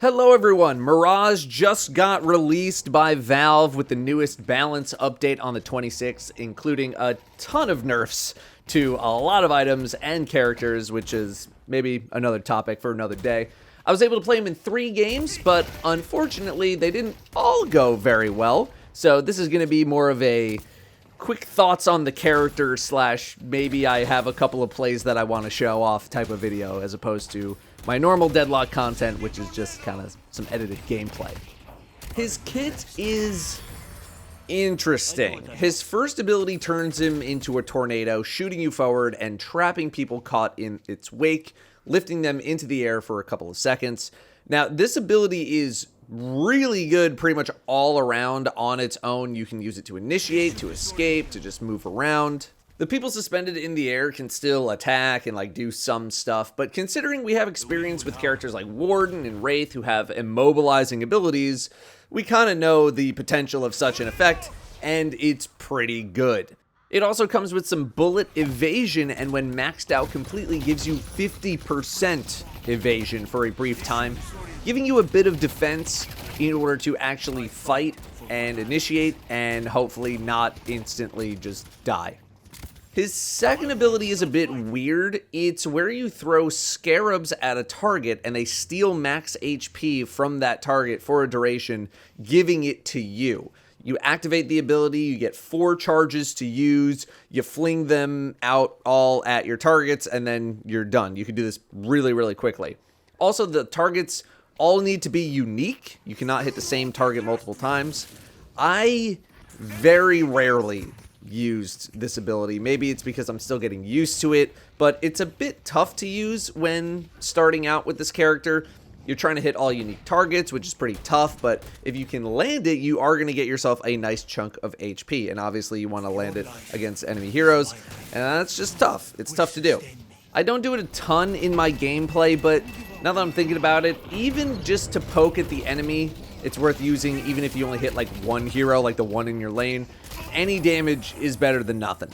Hello everyone, Mirage just got released by Valve with the newest balance update on the 26th, including a ton of nerfs to a lot of items and characters, which is maybe another topic for another day. I was able to play them in 3 games, but unfortunately they didn't all go very well, so this is going to be more of a quick thoughts on the character slash maybe I have a couple of plays that I want to show off type of video, as opposed to my normal Deadlock content, which is just kind of some edited gameplay. His kit is interesting. His first ability turns him into a tornado, shooting you forward and trapping people caught in its wake, lifting them into the air for a couple of seconds. Now, this ability is really good pretty much all around on its own. You can use it to initiate, to escape, to just move around. The people suspended in the air can still attack and do some stuff, but considering we have experience with characters like Warden and Wraith who have immobilizing abilities, we kind of know the potential of such an effect, and it's pretty good. It also comes with some bullet evasion, and when maxed out completely gives you 50% evasion for a brief time, giving you a bit of defense in order to actually fight and initiate and hopefully not instantly just die. His second ability is a bit weird. It's where you throw Scarabs at a target and they steal max HP from that target for a duration, giving it to you. You activate the ability, you get 4 charges to use, you fling them out all at your targets, and then you're done. You can do this really, really quickly. Also, the targets all need to be unique. You cannot hit the same target multiple times. I very rarely used this ability. Maybe it's because I'm still getting used to it, but it's a bit tough to use when starting out with this character. You're trying to hit all unique targets, which is pretty tough, but if you can land it, you are going to get yourself a nice chunk of HP, and obviously you want to land it against enemy heroes, and that's just tough. It's tough to do. I don't do it a ton in my gameplay, but now that I'm thinking about it, even just to poke at the enemy, it's worth using, even if you only hit one hero, like the one in your lane. Any damage is better than nothing.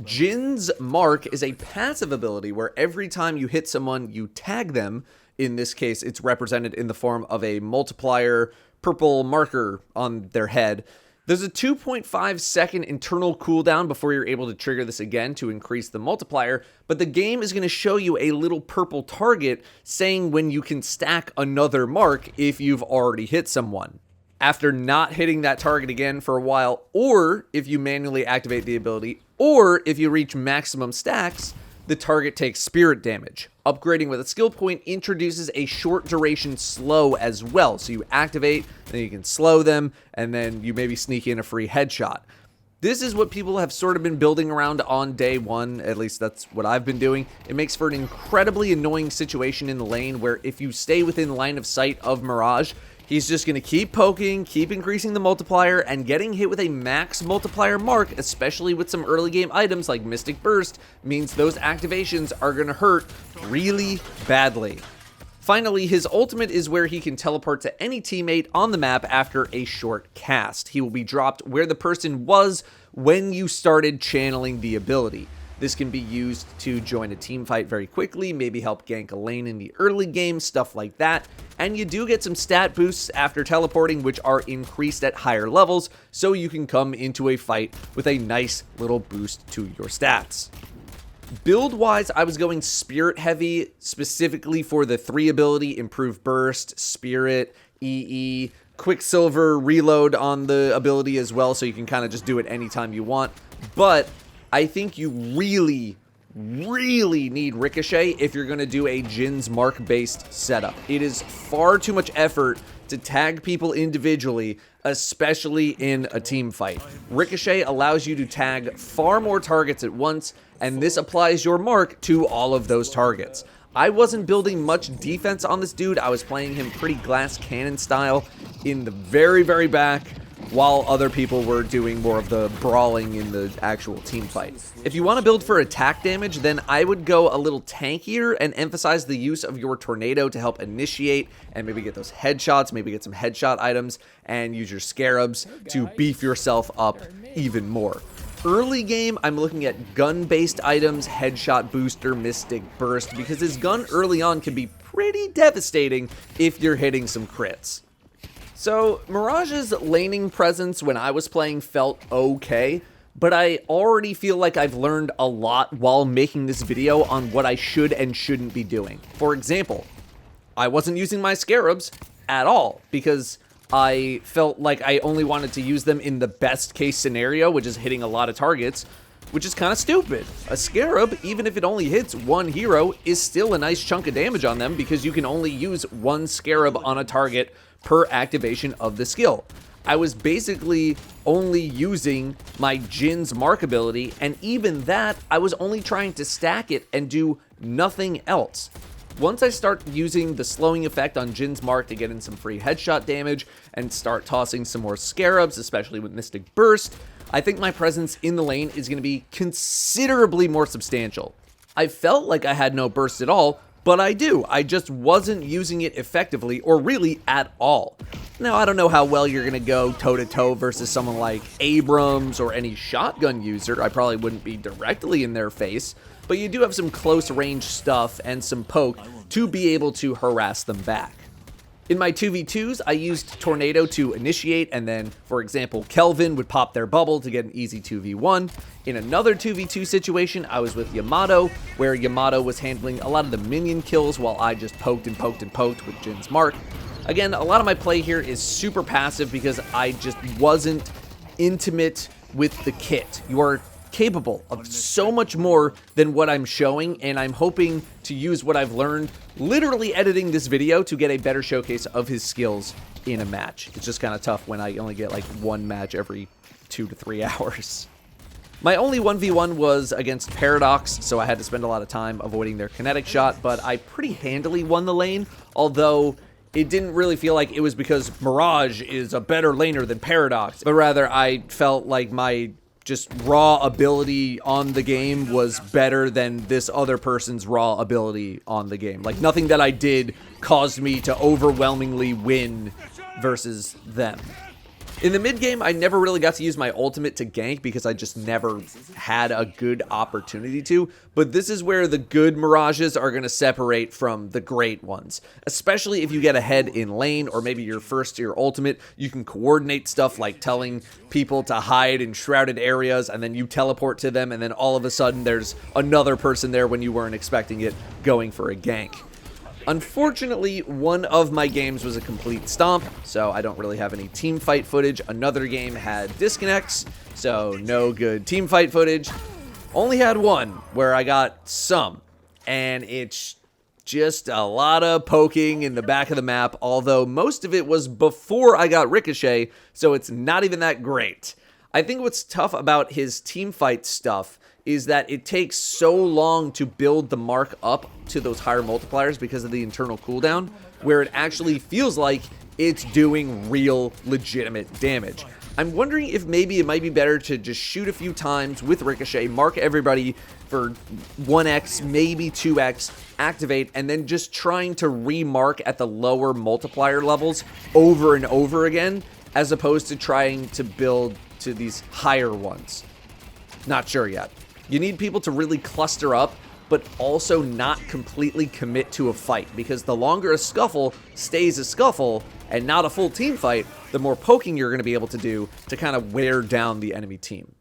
Djinn's Mark is a passive ability where every time you hit someone, you tag them. In this case, it's represented in the form of a multiplier purple marker on their head. There's a 2.5 second internal cooldown before you're able to trigger this again to increase the multiplier, but the game is going to show you a little purple target saying when you can stack another mark if you've already hit someone. After not hitting that target again for a while, or if you manually activate the ability, or if you reach maximum stacks, the target takes spirit damage. Upgrading with a skill point introduces a short duration slow as well, so you activate, then you can slow them, and then you maybe sneak in a free headshot. This is what people have sort of been building around on day one, at least that's what I've been doing. It makes for an incredibly annoying situation in the lane where if you stay within line of sight of Mirage, he's just going to keep poking, keep increasing the multiplier, and getting hit with a max multiplier mark, especially with some early game items like Mystic Burst, means those activations are going to hurt really badly. Finally, his ultimate is where he can teleport to any teammate on the map after a short cast. He will be dropped where the person was when you started channeling the ability. This can be used to join a team fight very quickly, maybe help gank a lane in the early game, stuff like that. And you do get some stat boosts after teleporting, which are increased at higher levels, so you can come into a fight with a nice little boost to your stats. Build-wise, I was going Spirit heavy, specifically for the 3 ability, Improve Burst, Spirit, EE, Quicksilver, Reload on the ability as well, so you can kind of just do it anytime you want. But I think you really need Ricochet if you're going to do a Djinn's Mark-based setup. It is far too much effort to tag people individually, especially in a team fight. Ricochet allows you to tag far more targets at once, and this applies your mark to all of those targets. I wasn't building much defense on this dude. I was playing him pretty glass cannon style in the very, very back, while other people were doing more of the brawling in the actual team fight. If you want to build for attack damage, then I would go a little tankier and emphasize the use of your tornado to help initiate and maybe get those headshots, maybe get some headshot items, and use your Scarabs to beef yourself up even more. Early game, I'm looking at gun-based items, headshot booster, mystic burst, because his gun early on can be pretty devastating if you're hitting some crits. So Mirage's laning presence when I was playing felt okay, but I already feel like I've learned a lot while making this video on what I should and shouldn't be doing. For example, I wasn't using my Scarabs at all because I felt like I only wanted to use them in the best case scenario, which is hitting a lot of targets, which is kind of stupid. A Scarab, even if it only hits one hero, is still a nice chunk of damage on them because you can only use one Scarab on a target per activation of the skill. I was basically only using my Djinn's mark ability, and even that, I was only trying to stack it and do nothing else. Once I start using the slowing effect on Djinn's mark to get in some free headshot damage and start tossing some more Scarabs, especially with Mystic Burst, I think my presence in the lane is going to be considerably more substantial. I felt like I had no burst at all, but I do. I just wasn't using it effectively or really at all. Now, I don't know how well you're going to go toe-to-toe versus someone like Abrams or any shotgun user. I probably wouldn't be directly in their face, but you do have some close range stuff and some poke to be able to harass them back. In my 2v2s, I used Tornado to initiate, and then, for example, Kelvin would pop their bubble to get an easy 2v1. In another 2v2 situation, I was with Yamato, where Yamato was handling a lot of the minion kills while I just poked and poked and poked with Djinn's mark. Again, a lot of my play here is super passive because I just wasn't intimate with the kit. You are capable of so much more than what I'm showing, and I'm hoping to use what I've learned literally editing this video to get a better showcase of his skills in a match. It's just kind of tough when I only get like one match every 2 to 3 hours. My only 1v1 was against Paradox, so I had to spend a lot of time avoiding their kinetic shot, but I pretty handily won the lane, although it didn't really feel like it was because Mirage is a better laner than Paradox, but rather I felt like my just raw ability on the game was better than this other person's raw ability on the game. Like, nothing that I did caused me to overwhelmingly win versus them. In the mid game, I never really got to use my ultimate to gank because I just never had a good opportunity to, but this is where the good Mirages are going to separate from the great ones. Especially if you get ahead in lane, or maybe you're first to your ultimate, you can coordinate stuff like telling people to hide in shrouded areas, and then you teleport to them, and then all of a sudden there's another person there when you weren't expecting it, going for a gank. Unfortunately, one of my games was a complete stomp, so I don't really have any team fight footage. Another game had disconnects, so no good team fight footage. Only had one where I got some, and it's just a lot of poking in the back of the map, although most of it was before I got Ricochet, so it's not even that great. I think what's tough about his team fight stuff is that it takes so long to build the mark up to those higher multipliers because of the internal cooldown, where it actually feels like it's doing real legitimate damage. I'm wondering if maybe it might be better to just shoot a few times with Ricochet, mark everybody for 1x, maybe 2x, activate, and then just trying to remark at the lower multiplier levels over and over again, as opposed to trying to build to these higher ones. Not sure yet. You need people to really cluster up, but also not completely commit to a fight, because the longer a scuffle stays a scuffle and not a full team fight, the more poking you're going to be able to do to kind of wear down the enemy team.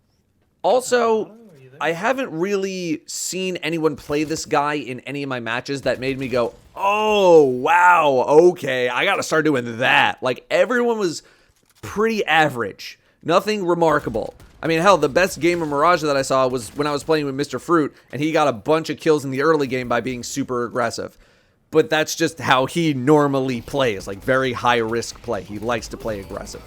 Also, I haven't really seen anyone play this guy in any of my matches that made me go, oh, wow, okay, I got to start doing that. Like, everyone was pretty average. Nothing remarkable. I mean, hell, the best game of Mirage that I saw was when I was playing with Mr. Fruit, and he got a bunch of kills in the early game by being super aggressive. But that's just how he normally plays, like very high-risk play. He likes to play aggressive.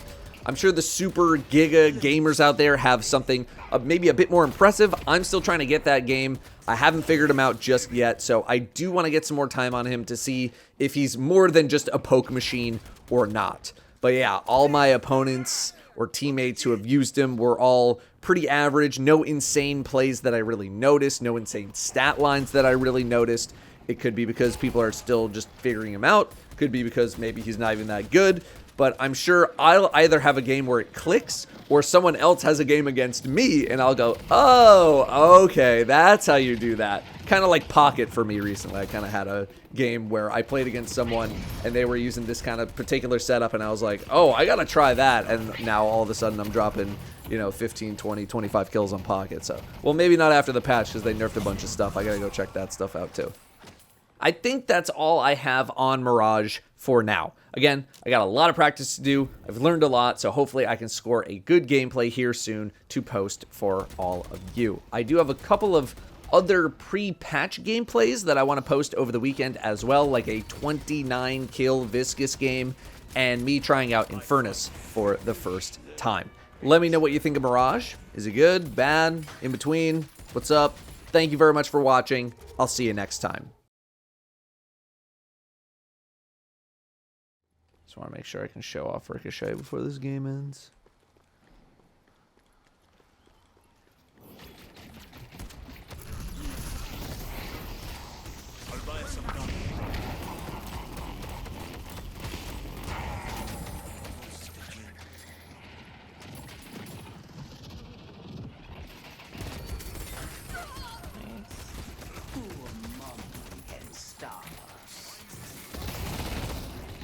I'm sure the super giga gamers out there have something maybe a bit more impressive. I'm still trying to get that game. I haven't figured him out just yet, so I do want to get some more time on him to see if he's more than just a poke machine or not. But yeah, all my opponents or teammates who have used him were all pretty average. No insane plays that I really noticed. No insane stat lines that I really noticed. It could be because people are still just figuring him out. Could be because maybe he's not even that good. But I'm sure I'll either have a game where it clicks or someone else has a game against me and I'll go, oh, okay, that's how you do that. Kind of like Pocket for me recently. I kind of had a game where I played against someone and they were using this kind of particular setup and I was like, oh, I got to try that. And now all of a sudden I'm dropping, you know, 15, 20, 25 kills on Pocket. So, well, maybe not after the patch because they nerfed a bunch of stuff. I got to go check that stuff out too. I think that's all I have on Mirage for now. Again, I got a lot of practice to do. I've learned a lot, so hopefully I can score a good gameplay here soon to post for all of you. I do have a couple of other pre-patch gameplays that I want to post over the weekend as well, like a 29 kill Viscous game and me trying out Infernus for the first time. Let me know what you think of Mirage. Is it good, bad, in between? What's up? Thank you very much for watching. I'll see you next time. Just want to make sure I can show off Ricochet before this game ends.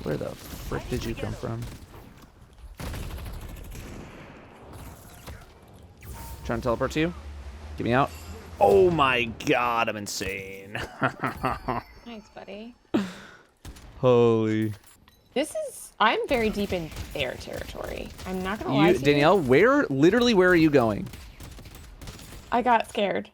Where the frick did you come from? Trying to teleport to you? Get me out. Oh my god, I'm insane. Thanks, buddy. Holy. I'm very deep in their territory. I'm not gonna lie to you. Danielle, literally where are you going? I got scared.